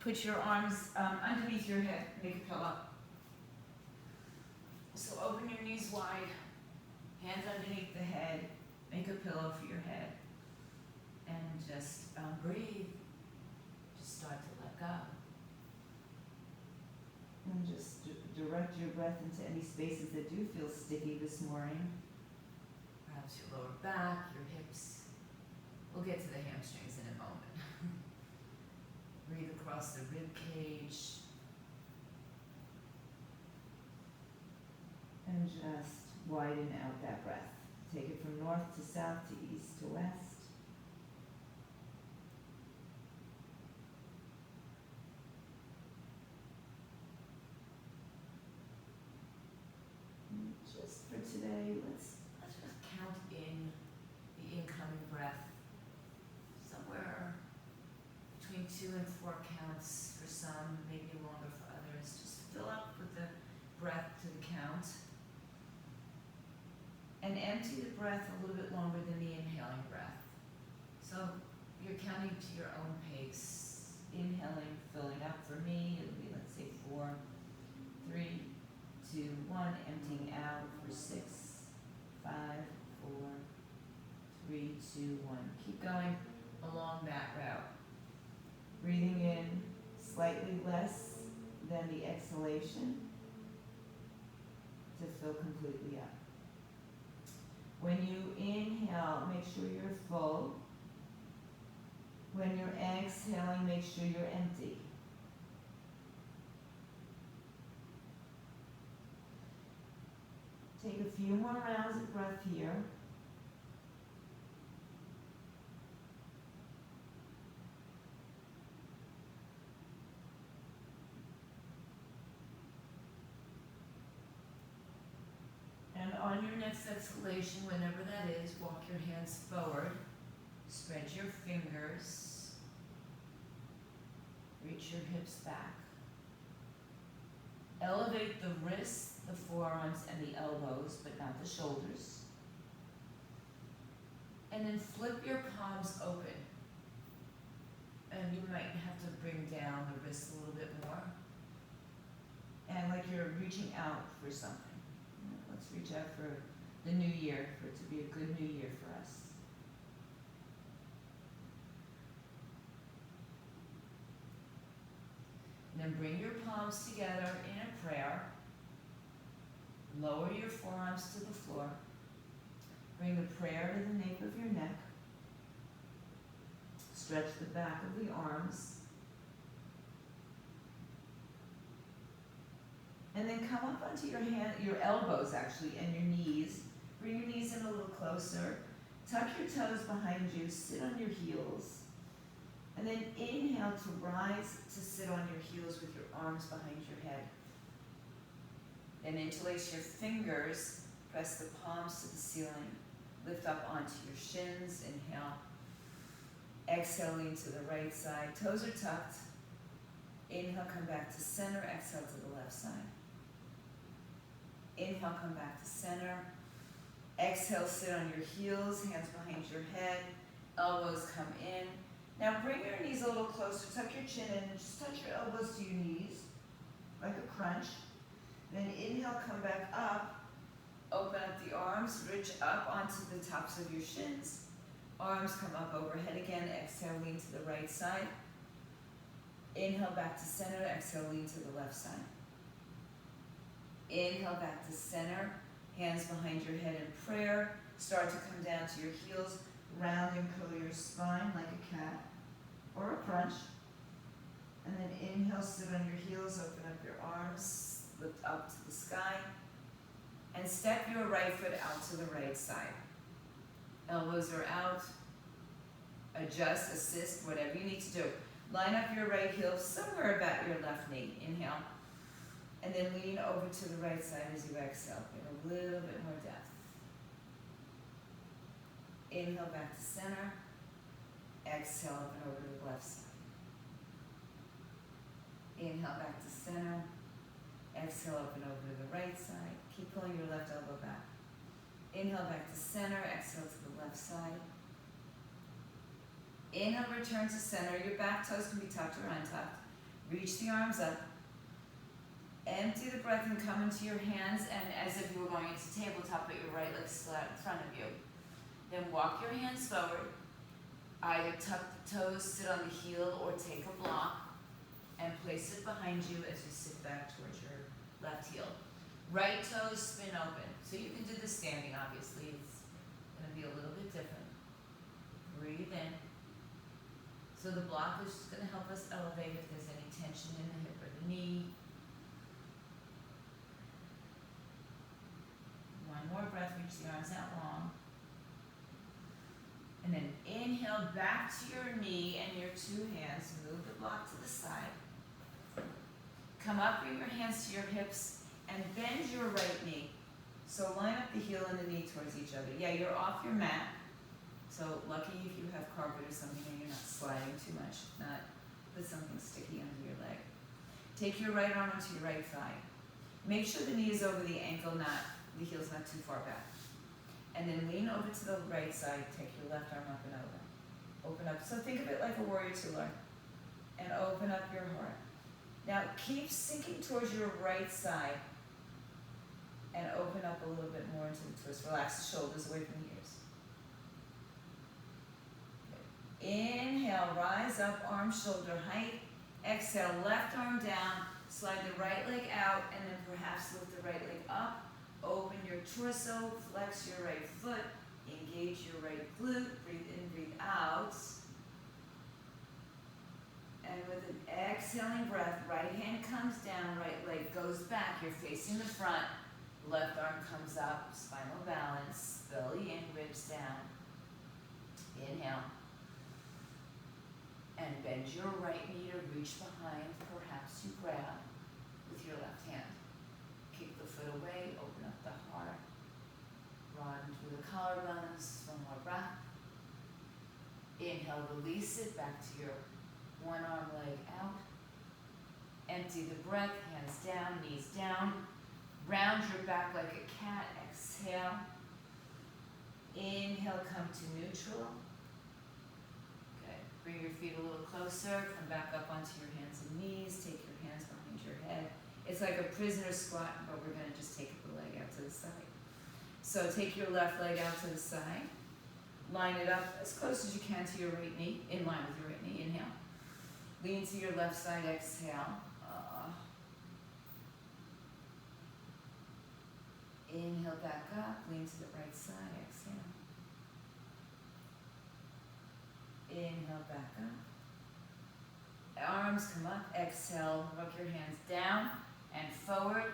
Put your arms underneath your head, make a pillow. So open your knees wide, hands underneath the head, make a pillow for your head, and just breathe. Just start to let go. And just direct your breath into any spaces that do feel sticky this morning. Perhaps your lower back, your hips. We'll get to the hamstrings in a moment. Breathe across the rib cage. And just widen out that breath. Take it from north to south to east to west. And just for today, let's just count in the incoming breath. Somewhere between 2 and 4 counts for some, maybe longer for others. Just fill up with the breath to the count. And empty the breath a little bit longer than the inhaling breath. So you're counting to your own pace. Inhaling, filling up. For me, it'll be, let's say, 4, 3, 2, 1. Emptying out for 6, 5, 4, 3, 2, 1. Keep going along that route. Breathing in slightly less than the exhalation to fill completely up. When you inhale, make sure you're full. When you're exhaling, make sure you're empty. Take a few more rounds of breath here. And on your next exhalation, whenever that is, walk your hands forward. Spread your fingers. Reach your hips back. Elevate the wrists, the forearms, and the elbows, but not the shoulders. And then flip your palms open. And you might have to bring down the wrists a little bit more. And like you're reaching out for something. Let's reach out for the new year, for it to be a good new year for us. And then bring your palms together in a prayer. Lower your forearms to the floor. Bring the prayer to the nape of your neck. Stretch the back of the arms. And then come up onto your elbows actually, and your knees. Bring your knees in a little closer. Tuck your toes behind you. Sit on your heels. And then inhale to rise to sit on your heels with your arms behind your head. Then interlace your fingers. Press the palms to the ceiling. Lift up onto your shins. Inhale. Exhale, lean to the right side. Toes are tucked. Inhale, come back to center. Exhale to the left side. Inhale, come back to center. Exhale, sit on your heels, hands behind your head, elbows come in. Now bring your knees a little closer, tuck your chin in, and just touch your elbows to your knees, like a crunch. Then inhale, come back up, open up the arms, reach up onto the tops of your shins. Arms come up overhead again, exhale, lean to the right side. Inhale, back to center, exhale, lean to the left side. Inhale, back to center, hands behind your head in prayer. Start to come down to your heels, round and curl your spine like a cat or a crunch. And then inhale, sit on your heels, open up your arms, lift up to the sky. And step your right foot out to the right side. Elbows are out. Adjust, assist, whatever you need to do. Line up your right heel somewhere about your left knee. Inhale. And then lean over to the right side as you exhale. Get a little bit more depth. Inhale, back to center. Exhale, up and over to the left side. Inhale, back to center. Exhale, up and over to the right side. Keep pulling your left elbow back. Inhale, back to center. Exhale to the left side. Inhale, return to center. Your back toes can be tucked or untucked. Reach the arms up. Empty the breath and come into your hands, and as if you were going into tabletop, but your right leg flat in front of you. Then walk your hands forward. Either tuck the toes, sit on the heel, or take a block and place it behind you as you sit back towards your left heel. Right toes spin open. So you can do this standing, obviously. It's going to be a little bit different. Breathe in. So the block is just going to help us elevate if there's any tension in the hip or the knee. One more breath, reach the arms out long. And then inhale back to your knee and your two hands. Move the block to the side. Come up, bring your hands to your hips and bend your right knee. So line up the heel and the knee towards each other. Yeah, you're off your mat. So lucky if you have carpet or something and you're not sliding too much. Not put something sticky under your leg. Take your right arm onto your right thigh. Make sure the knee is over the ankle, not the heel's not too far back. And then lean over to the right side. Take your left arm up and over. Open up. So think of it like a warrior two-lar. And open up your heart. Now keep sinking towards your right side. And open up a little bit more into the twist. Relax the shoulders away from the ears. Inhale, rise up, arm shoulder height. Exhale, left arm down. Slide the right leg out and then perhaps lift the right leg up. Open your torso, flex your right foot, engage your right glute, breathe in, breathe out. And with an exhaling breath, right hand comes down, right leg goes back, you're facing the front, left arm comes up, spinal balance, belly in, ribs down. Inhale. And bend your right knee to reach behind, perhaps you grab with your left hand. Kick the foot away, open up the heart. Broaden through the collarbones, one more breath. Inhale, release it back to your one arm leg out. Empty the breath, hands down, knees down. Round your back like a cat, exhale. Inhale, come to neutral. Okay, bring your feet a little closer, come back up onto your hands and knees, take your hands behind your head. It's like a prisoner squat, but we're going to just take the leg out to the side. So take your left leg out to the side. Line it up as close as you can to your right knee, in line with your right knee. Inhale. Lean to your left side, exhale. Inhale back up, lean to the right side, exhale. Inhale back up. Arms come up, exhale, rock your hands down and forward.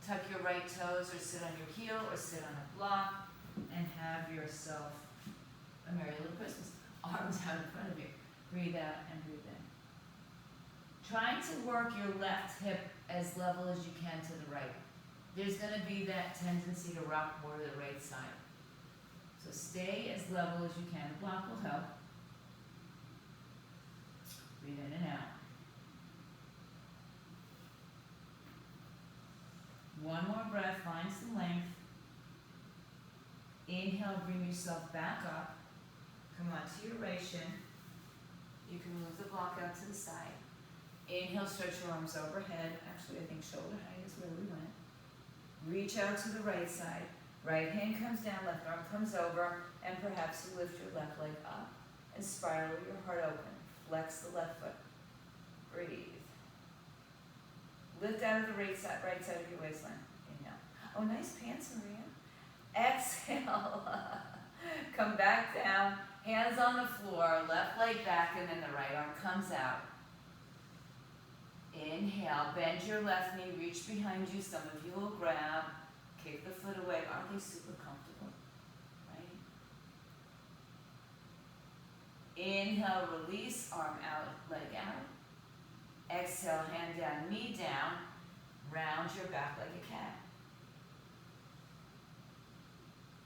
Tuck your right toes or sit on your heel or sit on a block and have yourself a Merry Little Christmas. Arms out in front of you. Breathe out and breathe in. Trying to work your left hip as level as you can to the right. There's going to be that tendency to rock more to the right side. So stay as level as you can. The block will help. Breathe in and out. One more breath, find some length. Inhale, bring yourself back up. Come on to your ration. You can move the block out to the side. Inhale, stretch your arms overhead. Actually, I think shoulder height is where we went. Reach out to the right side. Right hand comes down, left arm comes over, and perhaps you lift your left leg up and spiral your heart open. Flex the left foot. Breathe. Lift out of the right side of your waistline. Inhale. Oh, nice pants, Maria. Exhale. Come back down. Hands on the floor. Left leg back, and then the right arm comes out. Inhale. Bend your left knee. Reach behind you. Some of you will grab. Kick the foot away. Aren't they super comfortable? Right? Inhale. Release. Arm out. Leg out. Exhale, hand down, knee down. Round your back like a cat.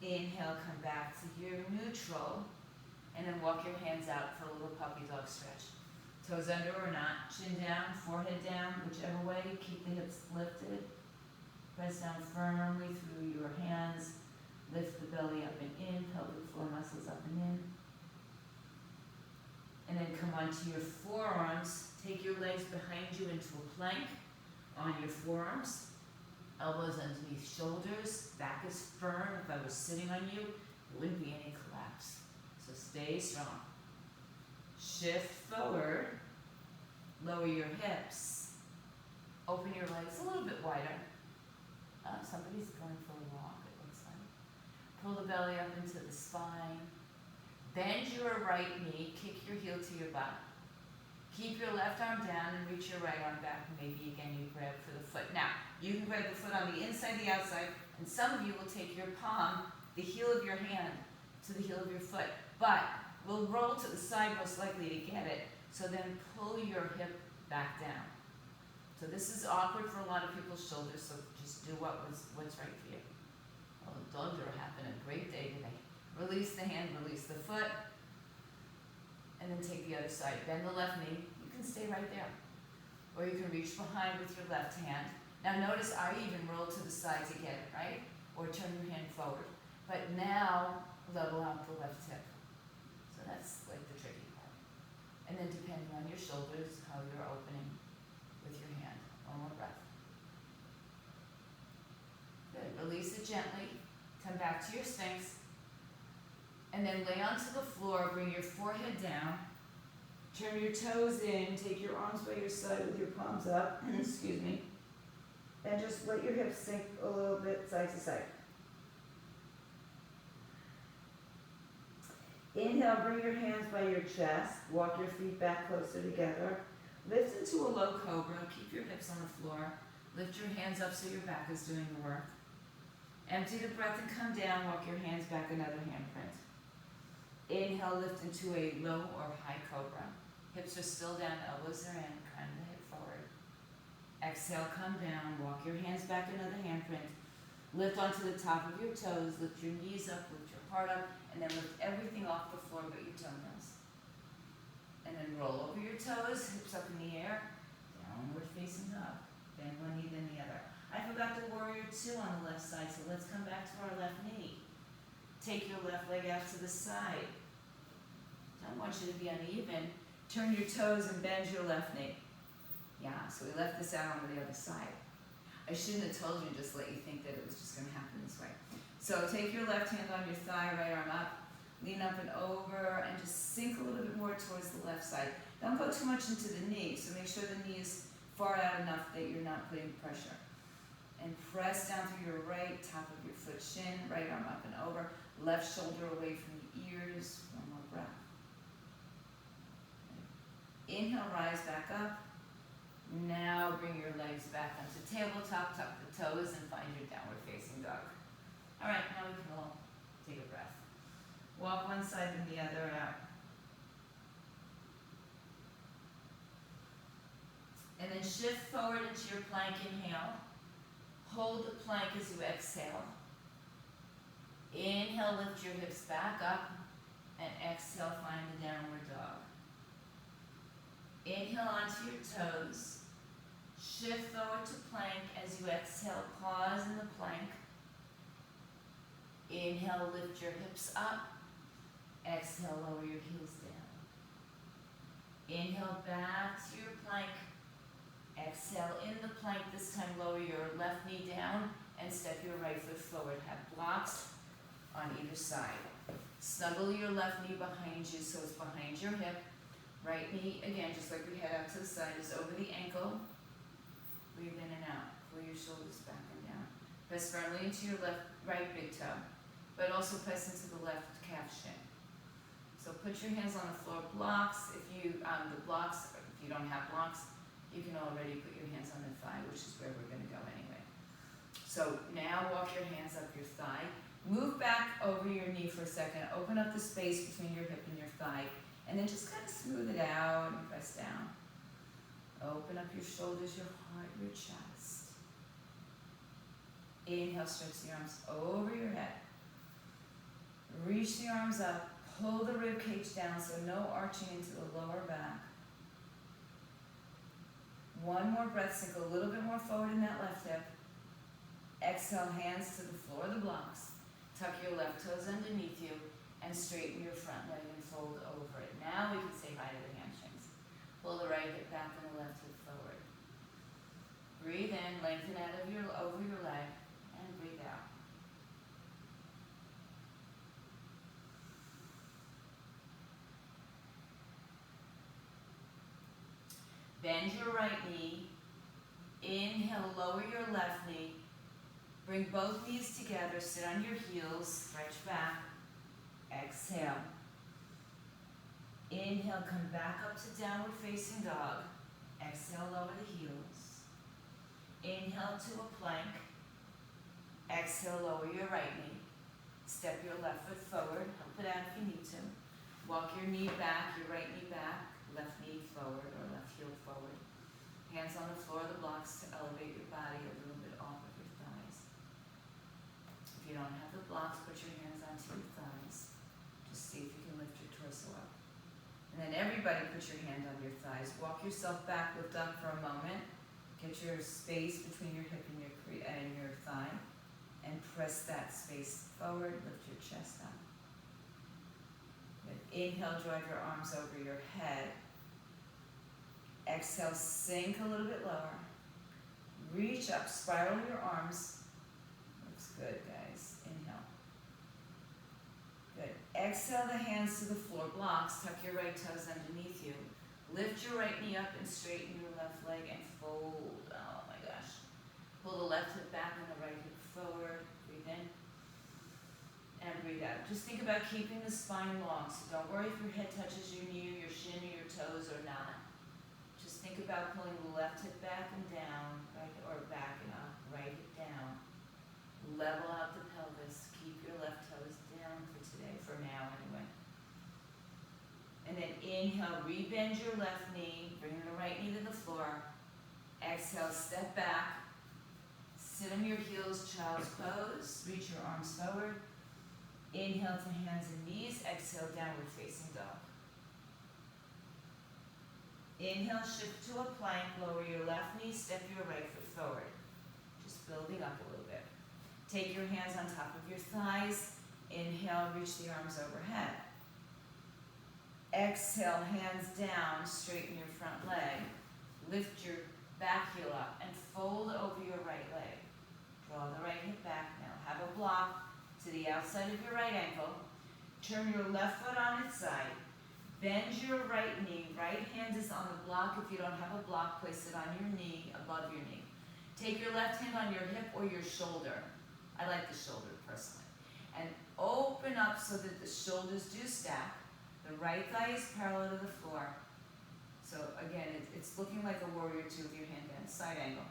Inhale, come back to your neutral. And then walk your hands out for a little puppy dog stretch. Toes under or not. Chin down, forehead down, whichever way. Keep the hips lifted. Press down firmly through your hands. Lift the belly up and in. Pelvic floor muscles up and in. And then come onto your forearms. Take your legs behind you into a plank on your forearms, elbows underneath shoulders, back is firm. If I was sitting on you, there wouldn't be any collapse. So stay strong. Shift forward, lower your hips, open your legs a little bit wider. Somebody's going for a walk, it looks like. Pull the belly up into the spine. Bend your right knee, kick your heel to your butt. Keep your left arm down and reach your right arm back. Maybe again you grab for the foot. Now, you can grab the foot on the inside, the outside, and some of you will take your palm, the heel of your hand, to the heel of your foot. But we'll roll to the side most likely to get it. So then pull your hip back down. So this is awkward for a lot of people's shoulders, so just do what's right for you. Well, the dogs are having a great day today. Release the hand, release the foot, and then take the other side. Bend the left knee. You can stay right there. Or you can reach behind with your left hand. Now notice I even roll to the side to get it, right? Or turn your hand forward. But now, level out the left hip. So that's like the tricky part. And then depending on your shoulders, how you're opening with your hand. One more breath. Good. Release it gently. Come back to your Sphinx. And then lay onto the floor. Bring your forehead down. Turn your toes in. Take your arms by your side with your palms up. Excuse me. And just let your hips sink a little bit side to side. Inhale, bring your hands by your chest. Walk your feet back closer together. Lift into a low cobra. Keep your hips on the floor. Lift your hands up so your back is doing the work. Empty the breath and come down. Walk your hands back, another handprint. Inhale, lift into a low or high cobra. Hips are still down, elbows are in, crown of the hip forward. Exhale, come down. Walk your hands back, another handprint. Lift onto the top of your toes. Lift your knees up, lift your heart up, and then lift everything off the floor but your toenails. And then roll over your toes, hips up in the air, downward facing up. Bend one knee, then the other. I forgot the warrior two on the left side, so let's come back to our left knee. Take your left leg out to the side. Don't want you to be uneven. Turn your toes and bend your left knee. Yeah, so we left this out on the other side. I shouldn't have told you and just let you think that it was just going to happen this way. So take your left hand on your thigh, right arm up, lean up and over, and just sink a little bit more towards the left side. Don't go too much into the knee, so make sure the knee is far out enough that you're not putting pressure. And press down through your right, top of your foot, shin, right arm up and over, left shoulder away from the ears. One more breath. Inhale, rise back up. Now bring your legs back onto tabletop, tuck the toes, and find your downward facing dog. All right, now we can all take a breath. Walk one side and the other out. And then shift forward into your plank, inhale. Hold the plank as you exhale. Inhale, lift your hips back up, and exhale, find the downward dog. Inhale onto your toes. Shift forward to plank as you exhale. Pause in the plank. Inhale, lift your hips up. Exhale, lower your heels down. Inhale, back to your plank. Exhale, in the plank, this time lower your left knee down and step your right foot forward. Have blocks on either side. Snuggle your left knee behind you so it's behind your hip. Right knee, again, just like we head out to the side, is over the ankle. Breathe in and out. Pull your shoulders back and down. Press firmly into your right big toe, but also press into the left calf shin. So put your hands on the floor. Blocks, if you don't have blocks, you can already put your hands on the thigh, which is where we're going to go anyway. So now walk your hands up your thigh. Move back over your knee for a second. Open up the space between your hip and your thigh. And then just kind of smooth it out and press down. Open up your shoulders, your heart, your chest. Inhale, stretch the arms over your head. Reach the arms up. Pull the rib cage down, so no arching into the lower back. One more breath, sink a little bit more forward in that left hip. Exhale, hands to the floor of the blocks. Tuck your left toes underneath you and straighten your front leg and fold over it. Now we can say hi to the hamstrings. Pull the right hip back and the left hip forward. Breathe in, lengthen out of over your leg, and breathe out. Bend your right knee. Inhale, lower your left knee. Bring both knees together, sit on your heels, stretch back. Exhale. Inhale, come back up to downward facing dog. Exhale, lower the heels. Inhale to a plank. Exhale, lower your right knee. Step your left foot forward, help it out if you need to. Walk your knee back, your right knee back, left knee forward or left heel forward. Hands on the floor of the blocks to elevate your body a little bit off of your thighs. If you don't have the blocks, put your hands onto your thighs. Just see if you can lift your torso up. And then everybody put your hand on your thighs. Walk yourself back, lift up for a moment. Get your space between your hip and your thigh. And press that space forward, lift your chest up. Then inhale, drive your arms over your head. Exhale, sink a little bit lower. Reach up, spiral your arms. Looks good, guys. Inhale. Good. Exhale the hands to the floor. Blocks, tuck your right toes underneath you. Lift your right knee up and straighten your left leg and fold. Oh my gosh. Pull the left hip back and the right hip forward. Breathe in. And breathe out. Just think about keeping the spine long. So don't worry if your head touches your knee or your shin or your toes or not. Just think about pulling the left hip back and down, right, or back and up, right hip down. Level out the pelvis. Keep your left toes down for today, for now anyway. And then inhale, rebend your left knee, bring the right knee to the floor. Exhale, step back. Sit on your heels, child's pose. Reach your arms forward. Inhale to hands and knees. Exhale, downward facing dog. Inhale, shift to a plank. Lower your left knee, step your right foot forward. Just building up a little bit. Take your hands on top of your thighs. Inhale, reach the arms overhead. Exhale, hands down, straighten your front leg. Lift your back heel up and fold over your right leg. Draw the right hip back now. Have a block to the outside of your right ankle. Turn your left foot on its side. Bend your right knee. Right hand is on the block. If you don't have a block, place it on your knee, above your knee. Take your left hand on your hip or your shoulder. I like the shoulder personally. And open up so that the shoulders do stack. The right thigh is parallel to the floor. So again, it's looking like a warrior two with your hand down, side angle.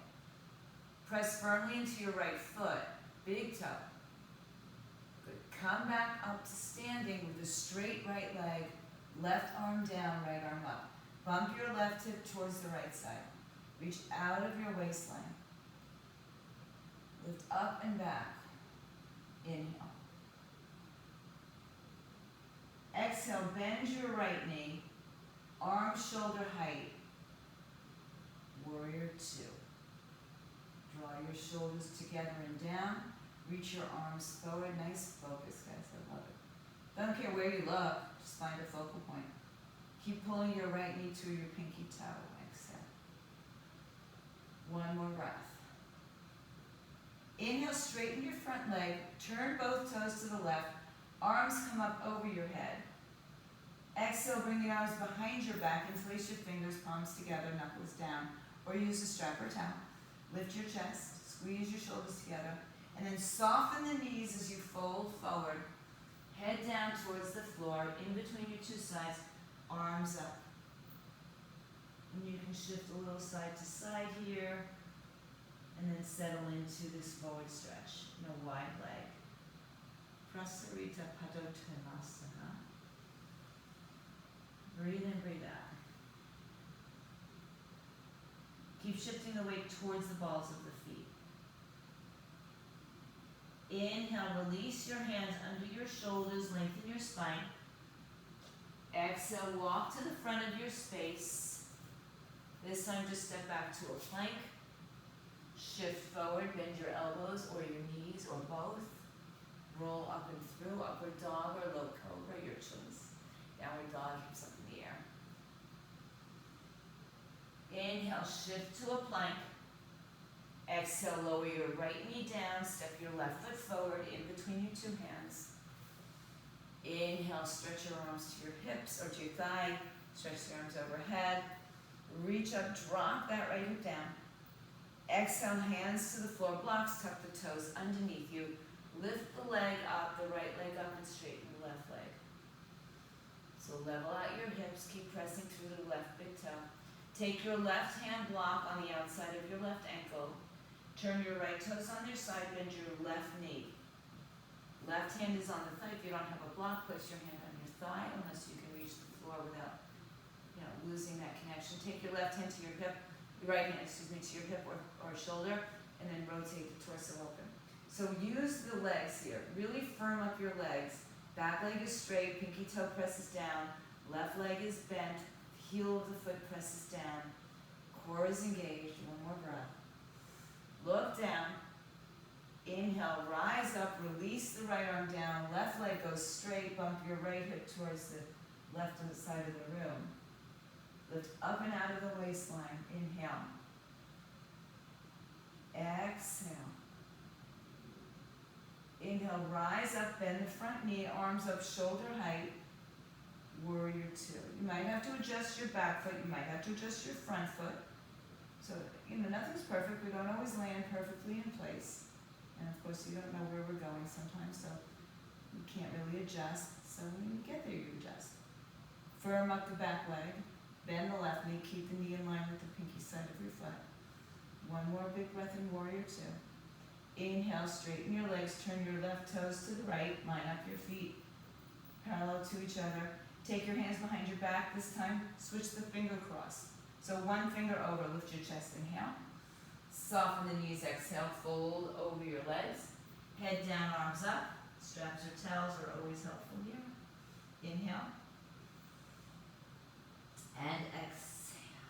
Press firmly into your right foot, big toe. Good. Come back up to standing with a straight right leg, left arm down, right arm up. Bump your left hip towards the right side. Reach out of your waistline. Lift up and back. Inhale. Exhale, bend your right knee, arm shoulder height, warrior two. Draw your shoulders together and down, reach your arms forward, nice focus guys, I love it. Don't care where you look, just find a focal point. Keep pulling your right knee to your pinky toe, exhale. One more breath. Inhale, straighten your front leg, turn both toes to the left, arms come up over your head. Exhale, bring the arms behind your back and place your fingers, palms together, knuckles down, or use a strap or towel. Lift your chest, squeeze your shoulders together, and then soften the knees as you fold forward. Head down towards the floor, in between your two sides, arms up. And you can shift a little side to side here, and then settle into this forward stretch in a wide leg. Prasarita Padottanasana. Breathe in, breathe out. Keep shifting the weight towards the balls of the feet. Inhale, release your hands under your shoulders, lengthen your spine. Exhale, walk to the front of your space. This time just step back to a plank. Shift forward, bend your elbows or your knees or both. Roll up and through, upward dog or low cobra, your choice. Downward dog, hips up in the air. Inhale, shift to a plank. Exhale, lower your right knee down, step your left foot forward in between your two hands. Inhale, stretch your arms to your hips or to your thigh, stretch the arms overhead. Reach up, drop that right hip down. Exhale, hands to the floor, blocks, tuck the toes underneath you. Lift the leg up, the right leg up and straighten the left leg. So level out your hips, keep pressing through the left big toe. Take your left hand block on the outside of your left ankle. Turn your right toes on their side, bend your left knee. Left hand is on the thigh. If you don't have a block, place your hand on your thigh unless you can reach the floor without losing that connection. Take your left hand to your hip, your right hand, to your hip or shoulder, and then rotate the torso open. So use the legs here. Really firm up your legs. Back leg is straight, pinky toe presses down, left leg is bent, heel of the foot presses down, core is engaged. One more breath. Look down. Inhale, rise up, release the right arm down, left leg goes straight, bump your right hip towards the left side of the room. Lift up and out of the waistline. Inhale. Exhale. Inhale, rise up, bend the front knee, arms up, shoulder height. Warrior two. You might have to adjust your back foot. You might have to adjust your front foot. So, nothing's perfect. We don't always land perfectly in place. And of course, you don't know where we're going sometimes, so you can't really adjust. So when you get there, you adjust. Firm up the back leg. Bend the left knee, keep the knee in line with the pinky side of your foot. One more big breath in warrior two. Inhale, straighten your legs, turn your left toes to the right, line up your feet parallel to each other. Take your hands behind your back. This time, switch the finger cross. So one finger over, lift your chest, inhale. Soften the knees, exhale, fold over your legs. Head down, arms up. Straps or towels are always helpful here. Inhale. And exhale.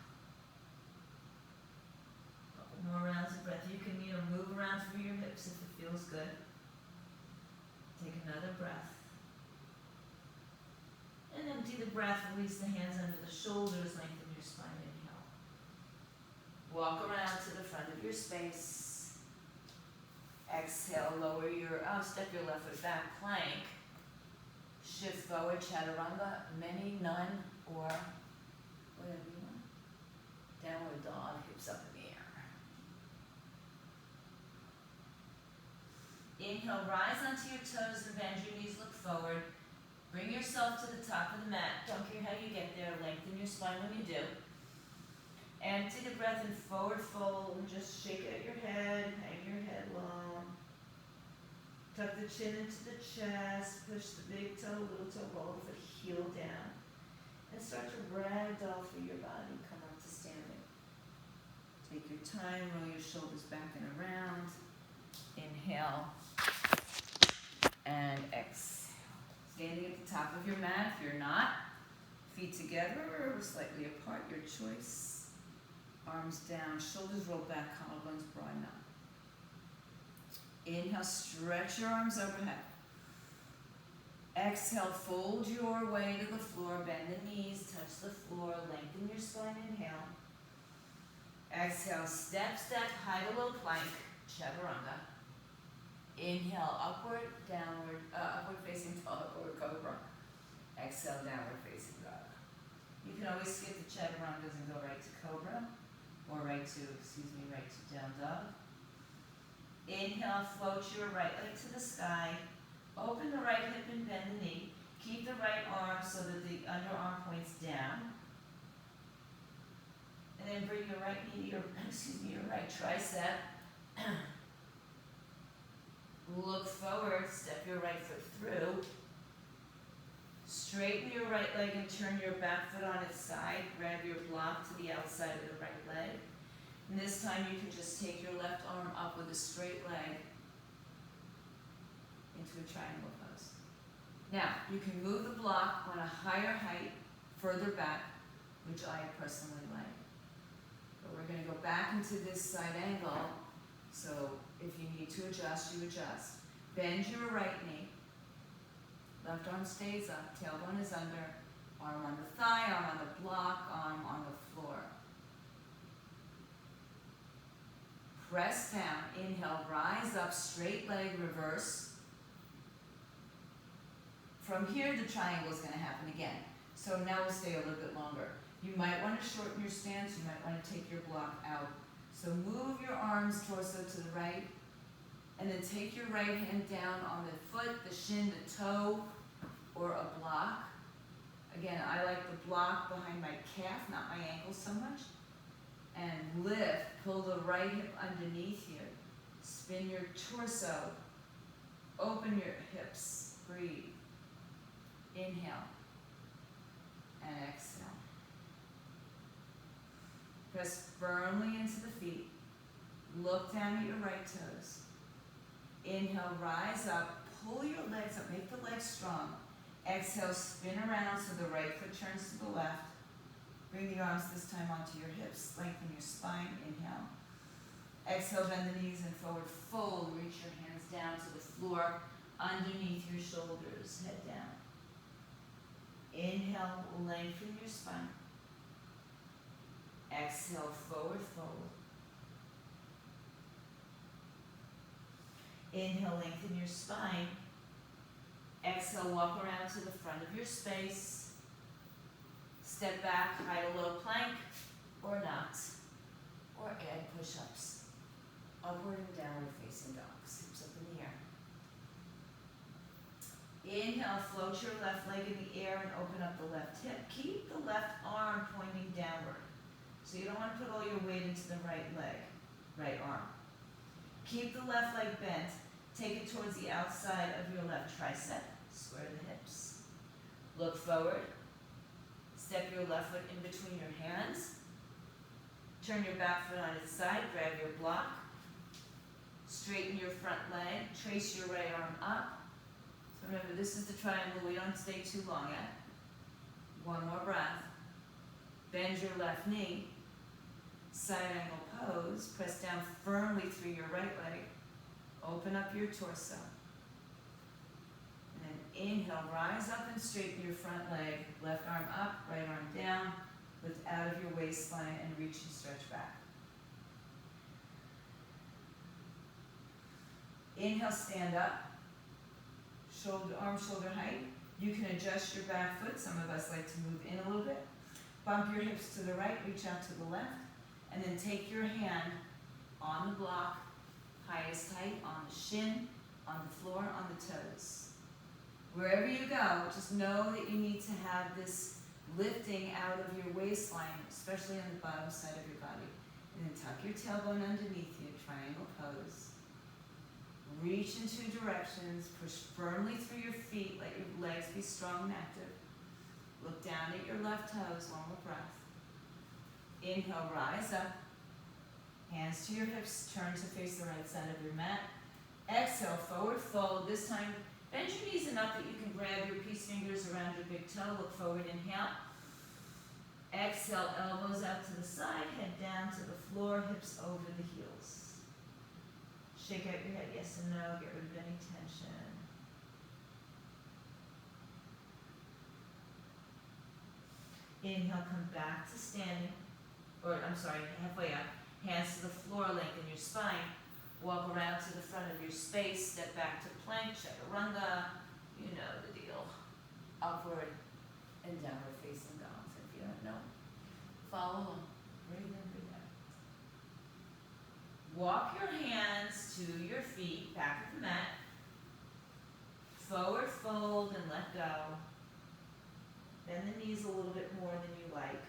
Couple more rounds of breath. You can, move around through your hips if it feels good. Take another breath. And empty the breath. Release the hands under the shoulders. Lengthen your spine. Inhale. Walk around to the front of your space. Exhale. Lower step your left foot back. Plank. Shift forward. Chaturanga. Many, none, or whatever you want. Downward dog, hips up in the air. Inhale, rise onto your toes and bend your knees, look forward. Bring yourself to the top of the mat. Don't care how you get there. Lengthen your spine when you do. Empty the breath and forward fold and just shake it at your head. Hang your head long. Tuck the chin into the chest. Push the big toe, little toe, roll the heel down. And start to ragdoll through your body. Come up to standing. Take your time, roll your shoulders back and around. Inhale. And exhale. Standing at the top of your mat. If you're not, feet together or slightly apart, your choice. Arms down, shoulders roll back, collarbones broaden up. Inhale, stretch your arms overhead. Exhale, fold your way to the floor, bend the knees, touch the floor, lengthen your spine, inhale. Exhale, step, high to low plank, chaturanga. Inhale, upward, downward, upward facing dog or cobra. Exhale, downward facing dog. You can always skip the chaturangas and go right to cobra, or right to down dog. Inhale, float your right leg to the sky. Open the right hip and bend the knee. Keep the right arm so that the underarm points down. And then bring your right knee to your right tricep. Look forward, step your right foot through. Straighten your right leg and turn your back foot on its side. Grab your block to the outside of the right leg. And this time you can just take your left arm up with a straight leg into a triangle pose. Now, you can move the block on a higher height, further back, which I personally like. But we're going to go back into this side angle, so if you need to adjust, you adjust. Bend your right knee. Left arm stays up, tailbone is under, arm on the thigh, arm on the block, arm on the floor. Press down, inhale, rise up, straight leg, reverse. From here, the triangle is going to happen again. So now we'll stay a little bit longer. You might want to shorten your stance, you might want to take your block out. So move your arms, torso to the right, and then take your right hand down on the foot, the shin, the toe, or a block. Again, I like the block behind my calf, not my ankle so much. And lift, pull the right hip underneath you. Spin your torso, open your hips, breathe. Inhale and exhale. Press firmly into the feet. Look down at your right toes. Inhale, rise up, pull your legs up, make the legs strong. Exhale, spin around so the right foot turns to the left. Bring the arms this time onto your hips, lengthen your spine, inhale. Exhale, bend the knees and forward fold. Reach your hands down to the floor, underneath your shoulders, head down. Inhale, lengthen your spine. Exhale, forward fold. Inhale, lengthen your spine. Exhale, walk around to the front of your space. Step back, hide a low plank, or not. Or add push-ups. Upward and downward facing dogs. Hips up in the air. Inhale, float your left leg in the air and open up the left hip. Keep the left arm pointing downward. So you don't want to put all your weight into the right leg, right arm. Keep the left leg bent. Take it towards the outside of your left tricep. Square the hips. Look forward. Step your left foot in between your hands. Turn your back foot on its side. Grab your block. Straighten your front leg. Trace your right arm up. So remember, this is the triangle. We don't stay too long at. One more breath. Bend your left knee. Side angle pose. Press down firmly through your right leg. Open up your torso. And then inhale, rise up and straighten your front leg. Left arm up, right arm down. Lift out of your waistline and reach and stretch back. Inhale, stand up. Arm shoulder height. You can adjust your back foot. Some of us like to move in a little bit. Bump your hips to the right, reach out to the left. And then take your hand on the block, highest height, on the shin, on the floor, on the toes. Wherever you go, just know that you need to have this lifting out of your waistline, especially on the bottom side of your body. And then tuck your tailbone underneath you, triangle pose. Reach in two directions, push firmly through your feet, let your legs be strong and active. Look down at your left toes, one more breath. Inhale, rise up. Hands to your hips, turn to face the right side of your mat. Exhale, forward fold. This time, bend your knees enough that you can grab your peace fingers around your big toe. Look forward, inhale. Exhale, elbows out to the side, head down to the floor, hips over the heels. Shake out your head, yes and no, get rid of any tension. Inhale, come back to standing, halfway up. Hands to the floor, lengthen your spine. Walk around to the front of your space, step back to plank, chaturanga, you know the deal. Upward and downward facing dogs. If you don't know, follow along. Breathe in, breathe out. Walk your hands to your feet, back of the mat. Forward fold and let go. Bend the knees a little bit more than you like.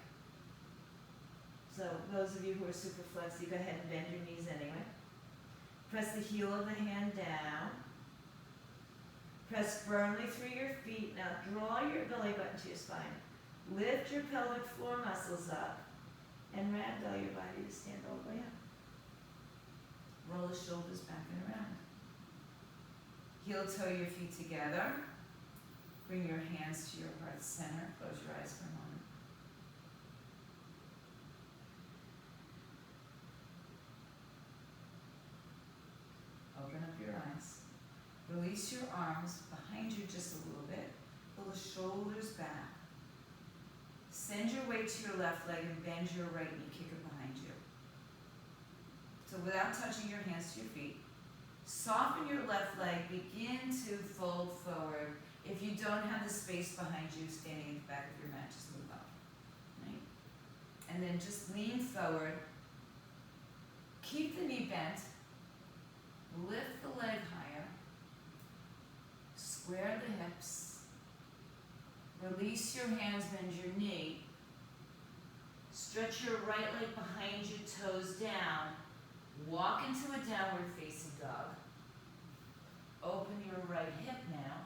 So those of you who are super flexy, go ahead and bend your knees anyway. Press the heel of the hand down. Press firmly through your feet. Now draw your belly button to your spine. Lift your pelvic floor muscles up and ragdoll your body to stand all the way up. Roll the shoulders back and around. Heel toe your feet together. Bring your hands to your heart center. Close your eyes for a moment. Open up your eyes. Release your arms behind you just a little bit. Pull the shoulders back. Send your weight to your left leg and bend your right knee. Kick it behind you. So without touching your hands to your feet, soften your left leg, begin to fold forward. If you don't have the space behind you standing in the back of your mat, just move up, right? And then just lean forward. Keep the knee bent. Lift the leg higher. Square the hips. Release your hands, bend your knee. Stretch your right leg behind you, toes down. Walk into a downward facing dog. Open your right hip now.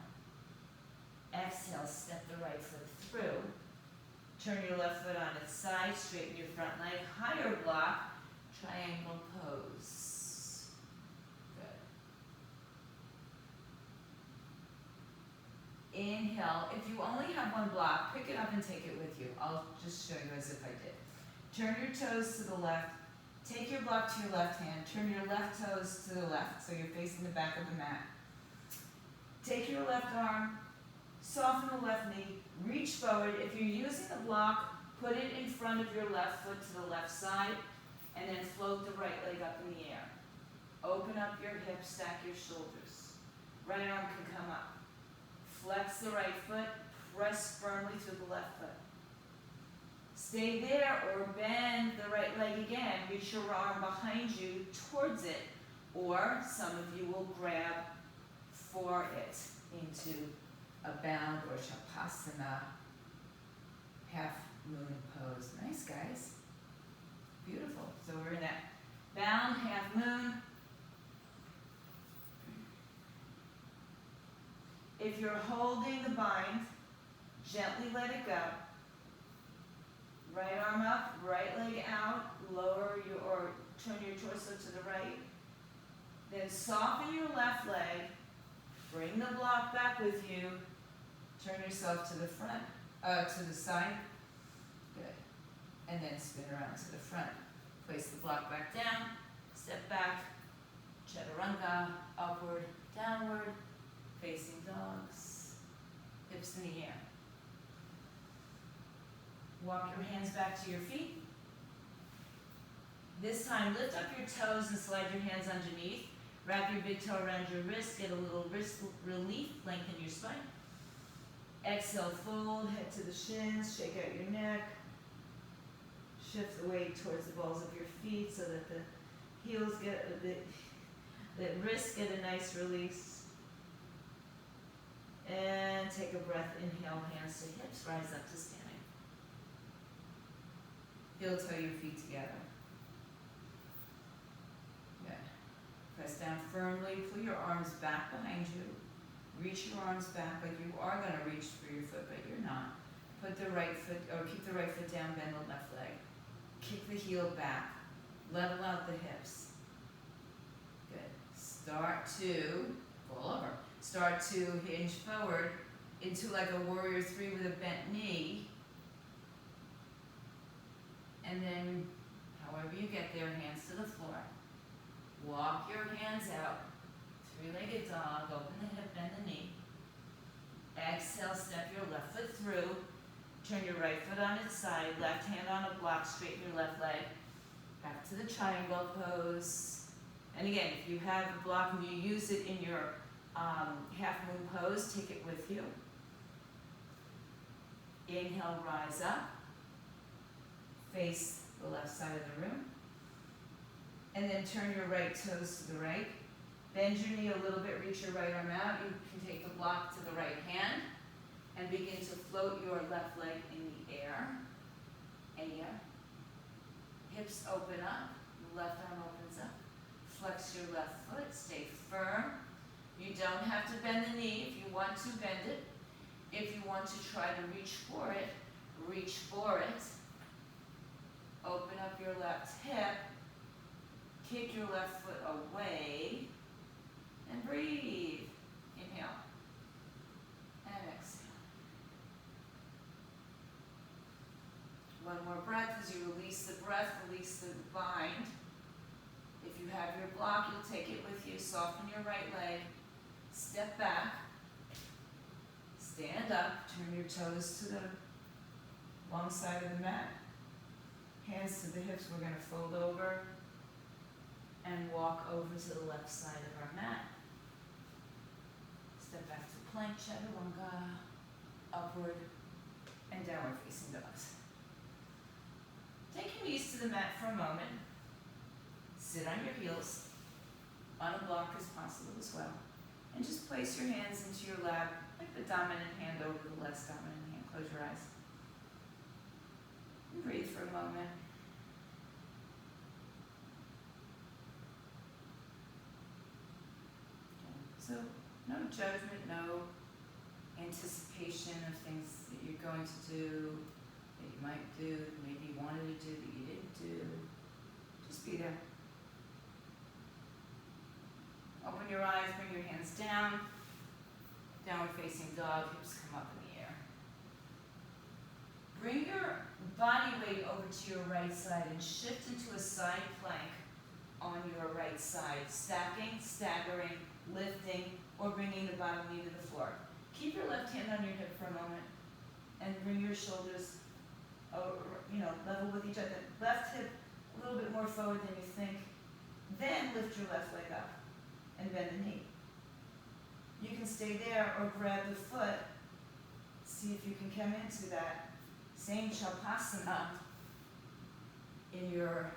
Exhale, step the right foot through. Turn your left foot on its side, straighten your front leg, higher block, triangle pose. Good. Inhale. If you only have one block, pick it up and take it with you. I'll just show you as if I did. Turn your toes to the left. Take your block to your left hand. Turn your left toes to the left, so you're facing the back of the mat. Take your left arm, soften the left knee, reach forward. If you're using the block, put it in front of your left foot to the left side, and then float the right leg up in the air. Open up your hips, stack your shoulders. Right arm can come up. Flex the right foot, press firmly to the left foot. Stay there or bend the right leg again. Reach your arm behind you towards it, or some of you will grab for it into a bound or shavasana, half moon pose. Nice, guys. Beautiful. So we're in that bound half moon. If you're holding the bind, gently let it go. Right arm up, right leg out, lower your, or turn your torso to the right. Then soften your left leg, bring the block back with you, turn yourself to the front, to the side. Good. And then spin around to the front. Place the block back down, step back, chaturanga, upward, downward, facing dogs, hips in the air. Walk your hands back to your feet. This time, lift up your toes and slide your hands underneath. Wrap your big toe around your wrist, get a little wrist relief, lengthen your spine. Exhale, fold, head to the shins, shake out your neck. Shift the weight towards the balls of your feet so that the heels get a bit, the wrists get a nice release. And take a breath, inhale, hands to hips, rise up to standing. Heel toe your feet together. Good. Press down firmly, pull your arms back behind you. Reach your arms back like you are going to reach for your foot, but you're not. Put the right foot, or keep the right foot down, bend the left leg. Kick the heel back. Level out the hips. Good. Start to, roll over. Start to hinge forward into like a warrior three with a bent knee. And then, however you get there, hands to the floor. Walk your hands out. Three-legged dog, open the hip, bend the knee. Exhale, step your left foot through. Turn your right foot on its side, left hand on a block, straighten your left leg. Back to the triangle pose. And again, if you have a block and you use it in your half moon pose, take it with you. Inhale, rise up. Face the left side of the room. And then turn your right toes to the right. Bend your knee a little bit, reach your right arm out. You can take the block to the right hand and begin to float your left leg in the air. Hips open up, left arm opens up. Flex your left foot, stay firm. You don't have to bend the knee. If you want to, bend it. If you want to try to reach for it, reach for it. Open up your left hip. Kick your left foot away. And breathe. Inhale. And exhale. One more breath as you release the breath, release the bind. If you have your block, you'll take it with you. Soften your right leg. Step back. Stand up. Turn your toes to the long side of the mat. Hands to the hips. We're going to fold over and walk over to the left side of our mat. Step back to plank, chaturanga, upward, and downward facing dogs. Take your knees to the mat for a moment. Sit on your heels, on a block as possible as well. And just place your hands into your lap, like the dominant hand over the less dominant hand. Close your eyes. And breathe for a moment. So, no judgment, no anticipation of things that you're going to do, that you might do, that maybe you wanted to do, that you didn't do. Just be there. Open your eyes, bring your hands down. Downward facing dog, hips come up in the air. Bring your body weight over to your right side and shift into a side plank on your right side. Stacking, staggering, lifting, or bringing the bottom knee to the floor. Keep your left hand on your hip for a moment and bring your shoulders level with each other. Left hip a little bit more forward than you think. Then lift your left leg up and bend the knee. You can stay there or grab the foot. See if you can come into that same Shavasana in your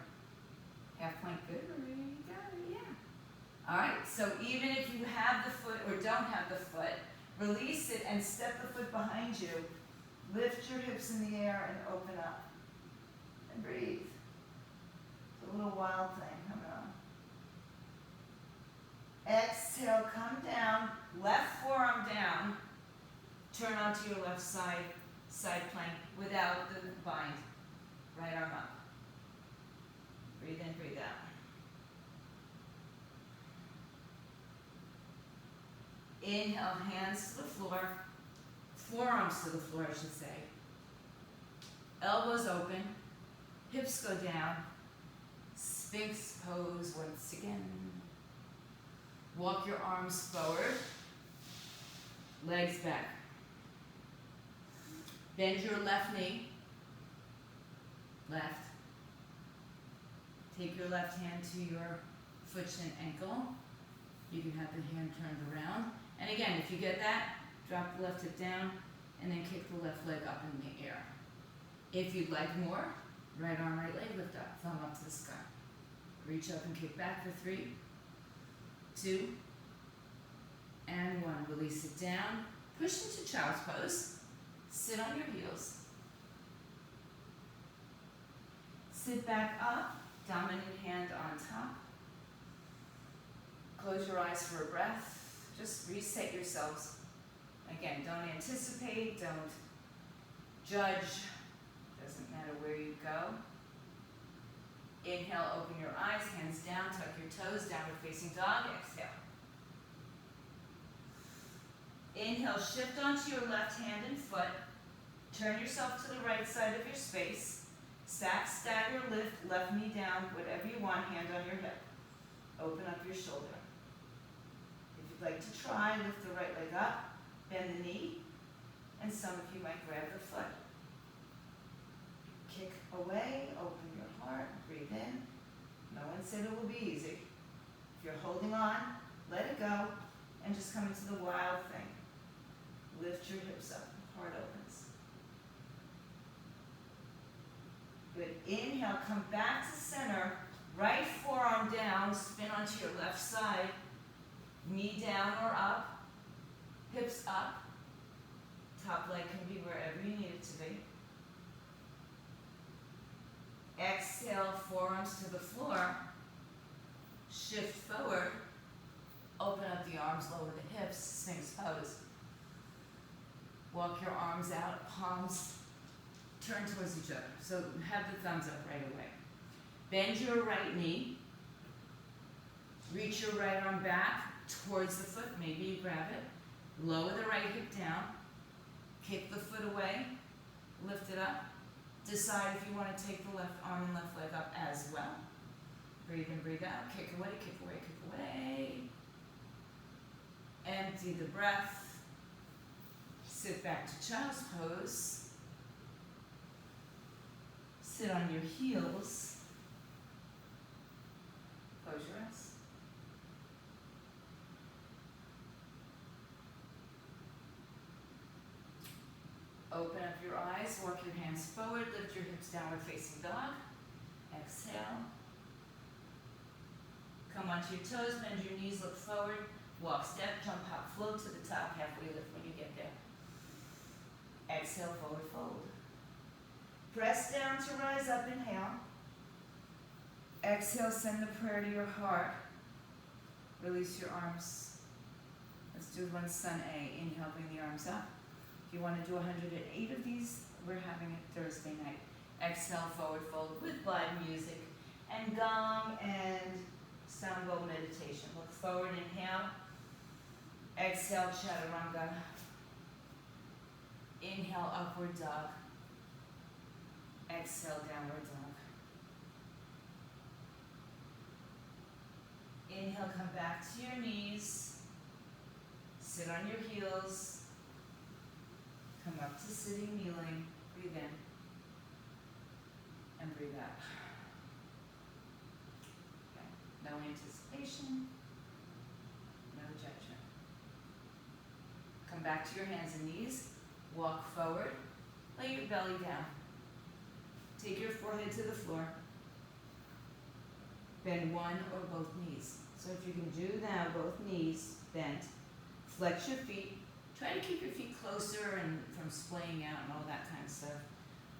half plank. Good, there you go, yeah. All right, so even if you have the foot or don't have the foot, release it and step the foot behind you. Lift your hips in the air and open up. And breathe. It's a little wild thing coming on. Exhale, come down, left forearm down. Turn onto your left side plank without the bind. Right arm up. Breathe in, breathe out. Inhale, hands to the floor. Forearms to the floor, I should say. Elbows open. Hips go down. Sphinx pose once again. Walk your arms forward. Legs back. Bend your left knee. Left. Take your left hand to your foot, shin, ankle. You can have the hand turned around. And again, if you get that, drop the left hip down and then kick the left leg up in the air. If you'd like more, right arm, right leg, lift up, thumb up to the sky. Reach up and kick back for 3, 2, and 1. Release it down. Push into child's pose. Sit on your heels. Sit back up, dominant hand on top. Close your eyes for a breath. Just reset yourselves. Again, don't anticipate, don't judge. Doesn't matter where you go. Inhale, open your eyes, hands down, tuck your toes, downward facing dog. Exhale. Inhale, shift onto your left hand and foot. Turn yourself to the right side of your space. Stack, stagger, lift, left knee down, whatever you want, hand on your hip. Open up your shoulder. If you'd like to try, lift the right leg up, bend the knee, and some of you might grab the foot. Kick away, open your heart, breathe in. No one said it will be easy. If you're holding on, let it go, and just come into the wild thing. Lift your hips up, heart opens. Good, inhale, come back to center, right forearm down, spin onto your left side, knee down or up, hips up, top leg can be wherever you need it to be. Exhale, forearms to the floor, shift forward, open up the arms, lower the hips, Sphinx pose. Walk your arms out, palms turn towards each other. So have the thumbs up right away. Bend your right knee, reach your right arm back towards the foot, maybe you grab it, lower the right hip down, kick the foot away, lift it up. Decide if you want to take the left arm and left leg up as well. Breathe in, breathe out, kick away, kick away, kick away. Empty the breath. Sit back to child's pose. Sit on your heels. Close your eyes. Open up your eyes, walk your hands forward, lift your hips, downward facing dog. Exhale. Come onto your toes, bend your knees, look forward, walk, step, jump, hop, float to the top, halfway lift when you get there. Exhale, forward fold. Press down to rise up, inhale. Exhale, send the prayer to your heart. Release your arms. Let's do one Sun A. Inhale, bring the arms up. If you want to do 108 of these, we're having it Thursday night. Exhale, forward fold with live music and gong and sound bowl meditation. Look forward, inhale. Exhale, chaturanga. Inhale, upward dog. Exhale, downward dog. Inhale, come back to your knees. Sit on your heels. Come up to sitting, kneeling. Breathe in. And breathe out. Okay. No anticipation. No judgment. Come back to your hands and knees. Walk forward. Lay your belly down. Take your forehead to the floor. Bend one or both knees. So if you can do now, both knees bent. Flex your feet. Try to keep your feet closer and from splaying out and all that kind of stuff.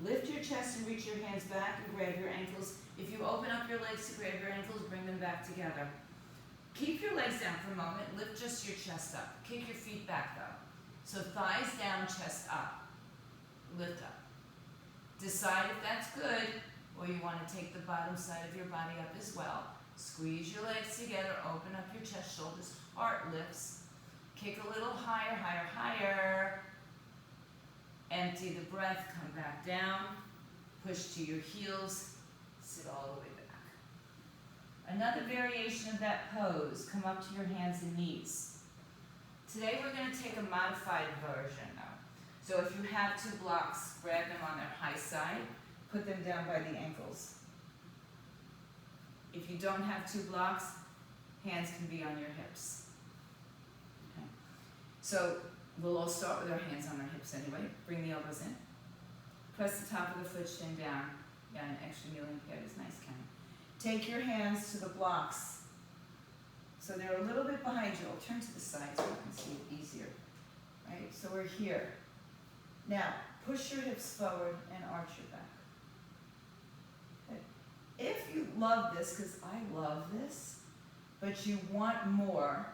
Lift your chest and reach your hands back and grab your ankles. If you open up your legs to grab your ankles, bring them back together. Keep your legs down for a moment. Lift just your chest up. Kick your feet back though. So thighs down, chest up. Lift up. Decide if that's good, or you want to take the bottom side of your body up as well. Squeeze your legs together, open up your chest, shoulders, heart lifts. Kick a little higher, higher, higher. Empty the breath, come back down. Push to your heels, sit all the way back. Another variation of that pose, come up to your hands and knees. Today we're going to take a modified version now. So if you have two blocks, grab them on their high side, put them down by the ankles. If you don't have two blocks, hands can be on your hips. Okay. So we'll all start with our hands on our hips anyway. Bring the elbows in. Press the top of the foot shin down. Yeah, an extra kneeling pad is nice, Ken. Take your hands to the blocks. So they're a little bit behind you. I'll turn to the side so you can see it easier. Right, so we're here. Now, push your hips forward and arch your back. Okay. If you love this, because I love this, but you want more,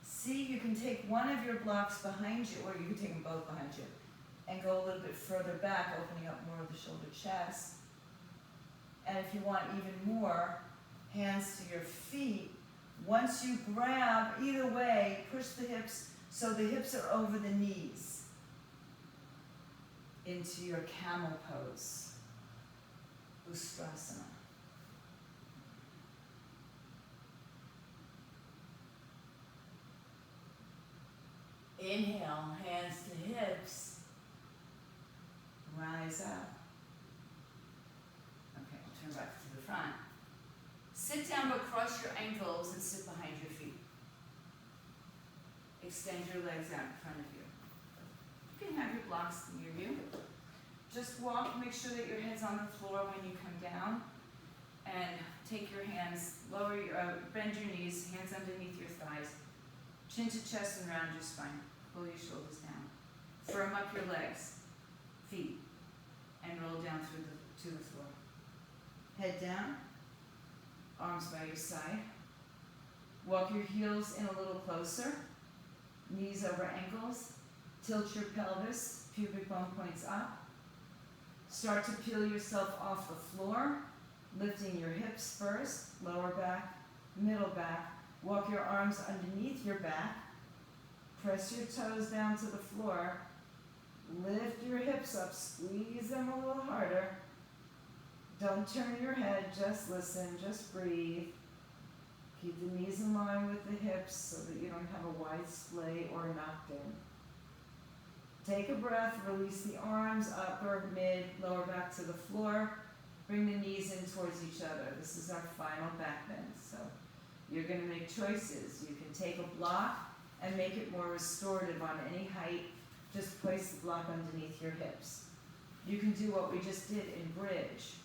see, you can take one of your blocks behind you, or you can take them both behind you, and go a little bit further back, opening up more of the shoulder chest. And if you want even more, hands to your feet. Once you grab, either way, push the hips so the hips are over the knees into your camel pose, Ustrasana. Inhale, hands to hips, rise up. Okay, I'll turn back to the front. Sit down but cross your ankles and sit behind your feet. Extend your legs out in front of you. You can have your blocks near you. Just walk, make sure that your head's on the floor when you come down. And take your hands, bend your knees, hands underneath your thighs. Chin to chest and round your spine. Pull your shoulders down. Firm up your legs, feet, and roll down to the floor. Head down, arms by your side. Walk your heels in a little closer. Knees over ankles. Tilt your pelvis, pubic bone points up. Start to peel yourself off the floor, lifting your hips first, lower back, middle back. Walk your arms underneath your back. Press your toes down to the floor. Lift your hips up, squeeze them a little harder. Don't turn your head, just listen, just breathe. Keep the knees in line with the hips so that you don't have a wide splay or knocked in. Take a breath, release the arms, upper, mid, lower back to the floor. Bring the knees in towards each other. This is our final back bend. So you're going to make choices. You can take a block and make it more restorative on any height, just place the block underneath your hips. You can do what we just did in bridge.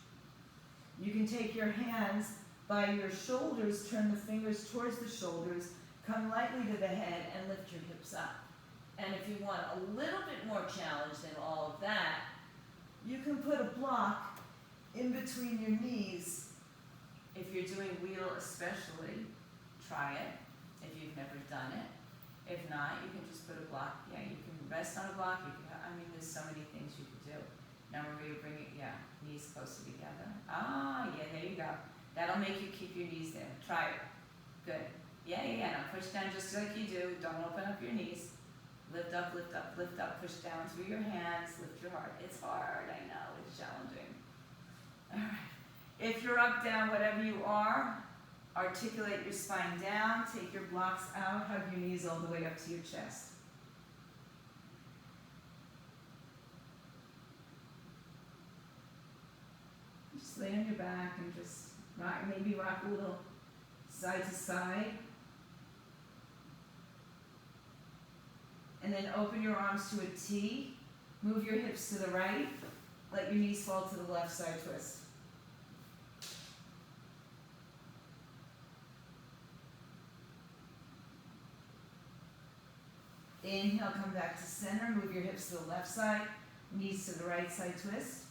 You can take your hands by your shoulders, turn the fingers towards the shoulders, come lightly to the head, and lift your hips up. And if you want a little bit more challenge than all of that, you can put a block in between your knees. If you're doing wheel especially, try it if you've never done it. If not, you can just put a block. Yeah, you can rest on a block. You can, I mean, there's so many things you could do. Now Maria, bring it, yeah, knees closer together. Ah, yeah, there you go. That'll make you keep your knees there. Try it. Good. Yeah. Now push down just like you do. Don't open up your knees. Lift up, lift up, lift up. Push down through your hands. Lift your heart. It's hard, I know. It's challenging. All right. If you're up, down, whatever you are, articulate your spine down. Take your blocks out. Hug your knees all the way up to your chest. Just lay on your back and just rock, maybe rock a little side to side. And then open your arms to a T. Move your hips to the right. Let your knees fall to the left side twist. Inhale, come back to center. Move your hips to the left side. Knees to the right side twist.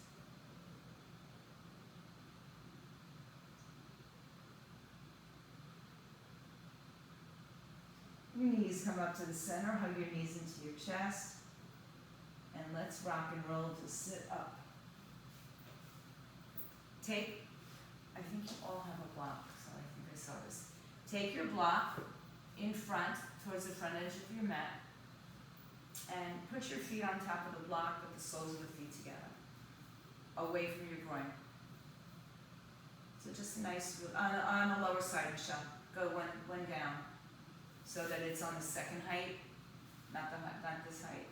Your knees come up to the center. Hug your knees into your chest. And let's rock and roll to sit up. Take, I think you all have a block, so I think I saw this. Take your block in front, towards the front edge of your mat, and put your feet on top of the block, put the soles of the feet together, away from your groin. So just nice, on the lower side, Michelle. Go one down, so that it's on the second height, not this height.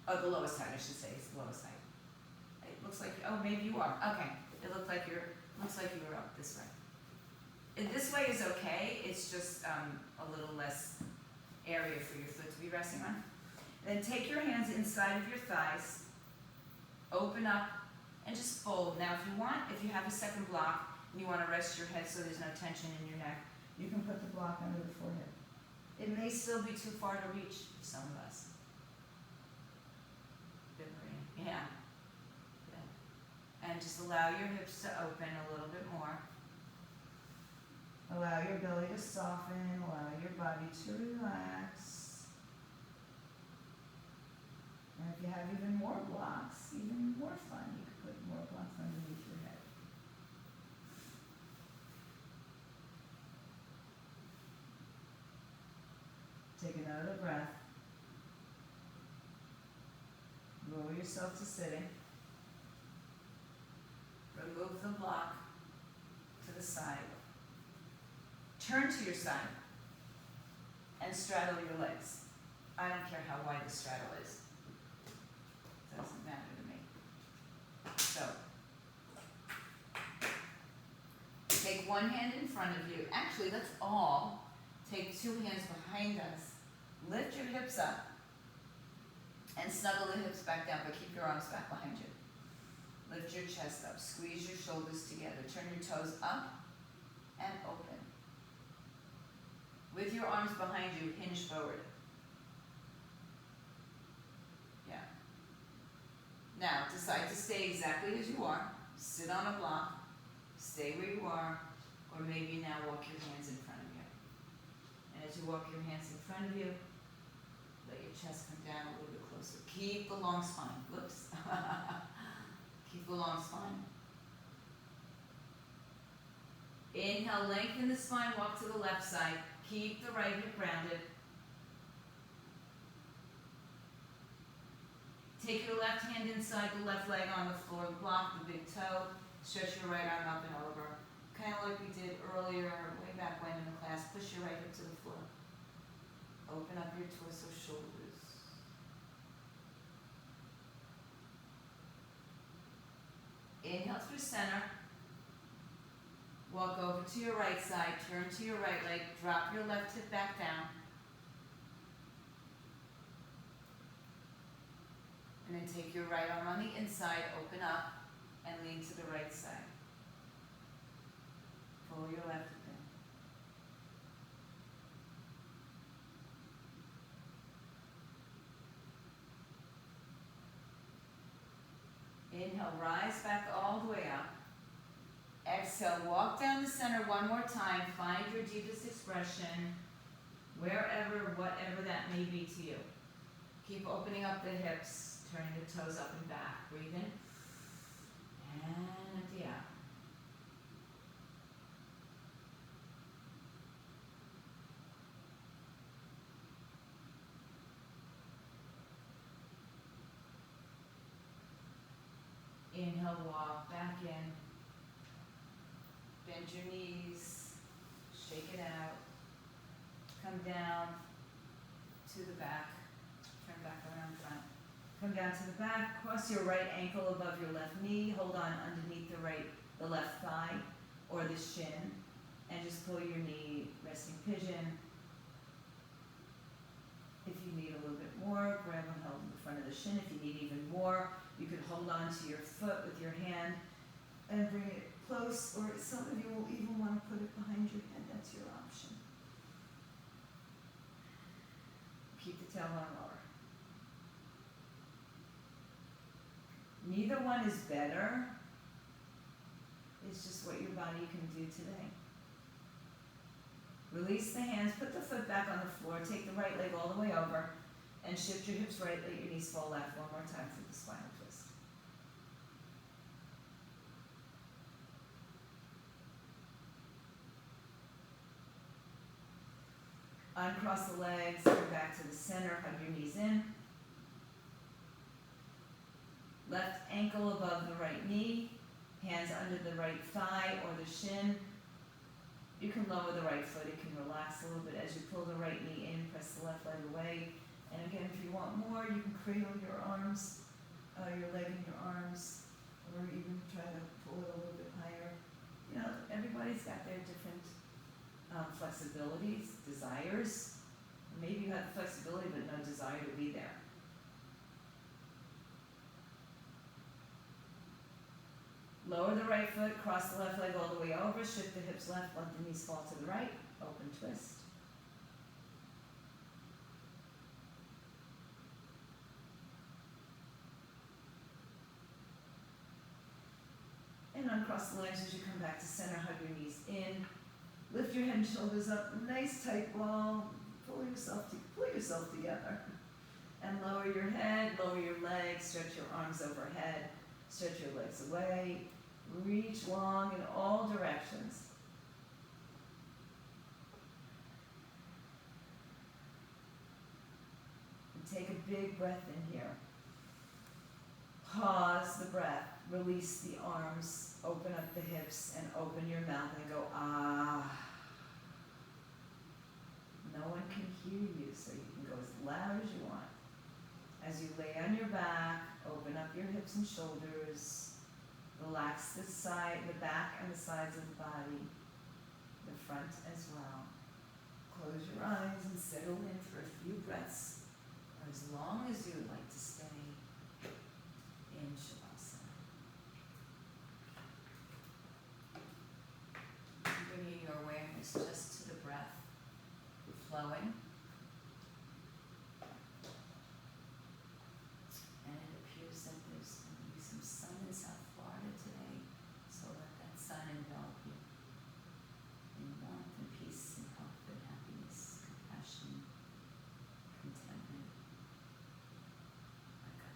Oh, the lowest height, I should say. It's the lowest height. It looks like, oh, maybe you are. Okay. It looks like you were up this way. This way is okay. It's just a little less area for your foot to be resting on. Then take your hands inside of your thighs, open up, and just fold. Now, if you have a second block and you want to rest your head so there's no tension in your neck, you can put the block under the forehead. It may still be too far to reach for some of us. Good, Maria. Yeah. Good. And just allow your hips to open a little bit more. Allow your belly to soften. Allow your body to relax. And if you have even more blocks, even more fun, you could put more blocks underneath your head. Take another breath. Lower yourself to sitting. Remove the block to the side. Turn to your side and straddle your legs. I don't care how wide the straddle is. It doesn't matter to me. So, take one hand in front of you. Actually, let's all take two hands behind us. Lift your hips up and snuggle the hips back down, but keep your arms back behind you. Lift your chest up. Squeeze your shoulders together. Turn your toes up and open. With your arms behind you, hinge forward. Yeah. Now, decide to stay exactly as you are. Sit on a block. Stay where you are. Or maybe now walk your hands in front of you. And as you walk your hands in front of you, let your chest come down a little bit closer. Keep the long spine. Whoops. Keep the long spine. Inhale, lengthen the spine, walk to the left side. Keep the right hip rounded. Take your left hand inside the left leg on the floor. Block the big toe. Stretch your right arm up and over. Kind of like we did earlier, way back when in the class. Push your right hip to the floor. Open up your torso, shoulders. Inhale through center. Walk over to your right side, turn to your right leg, drop your left hip back down. And then take your right arm on the inside, open up, and lean to the right side. Pull your left in. Inhale, rise back all the way up. Exhale, walk down the center one more time. Find your deepest expression, wherever, whatever that may be to you. Keep opening up the hips, turning the toes up and back. Breathe in. And empty out. Inhale, walk back in. Bend your knees. Shake it out. Come down to the back. Turn back around front. Come down to the back. Cross your right ankle above your left knee. Hold on underneath the left thigh or the shin. And just pull your knee, resting pigeon. If you need a little bit more, grab and hold in the front of the shin. If you need even more, you could hold on to your foot with your hand and bring it close, or some of you will even want to put it behind your head. That's your option. Keep the tailbone lower. Neither one is better. It's just what your body can do today. Release the hands, put the foot back on the floor, take the right leg all the way over, and shift your hips right, let your knees fall left. One more time for the spinal twist. Uncross the legs, come back to the center, hug your knees in. Left ankle above the right knee, hands under the right thigh or the shin. You can lower the right foot, it can relax a little bit as you pull the right knee in, press the left leg away. And again, if you want more, you can cradle your arms, your leg in your arms, or even try to pull it a little bit higher. You know, everybody's got their different flexibilities, desires. Maybe you have the flexibility but no desire to be there. Lower the right foot, cross the left leg all the way over, shift the hips left, let the knees fall to the right, open twist. And uncross the legs as you come back to center, hug your knees in. Lift your head and shoulders up, nice tight wall, pull yourself together. And lower your head, lower your legs, stretch your arms overhead, stretch your legs away, reach long in all directions. And take a big breath in here. Pause the breath, release the arms, open up the hips, and open your mouth and go, ah. No one can hear you, so you can go as loud as you want. As you lay on your back, open up your hips and shoulders. Relax the back and the sides of the body, the front as well. Close your eyes and settle in for a few breaths, or as long as you would like to stay in Shavasana. Bringing your awareness just to the breath, flowing. And it appears that there's going to be some sun in South Florida today, so let that sun envelop you in warmth and peace and health and happiness, compassion, contentment. Like a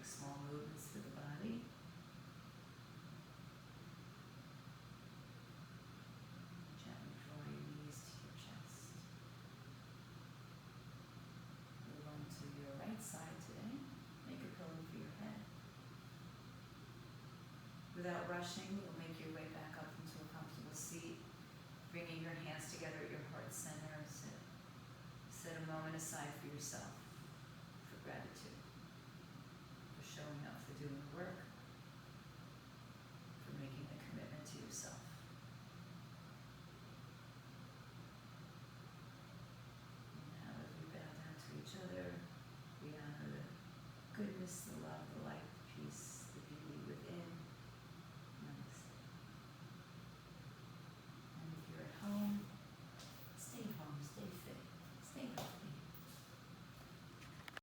small movements through the body. Gently draw your knees to your chest. Move on to your right side today. Make a pillow for your head. Without rushing, you'll make your way back up into a comfortable seat, bringing your hands together at your heart center. Set a moment aside for yourself, for gratitude.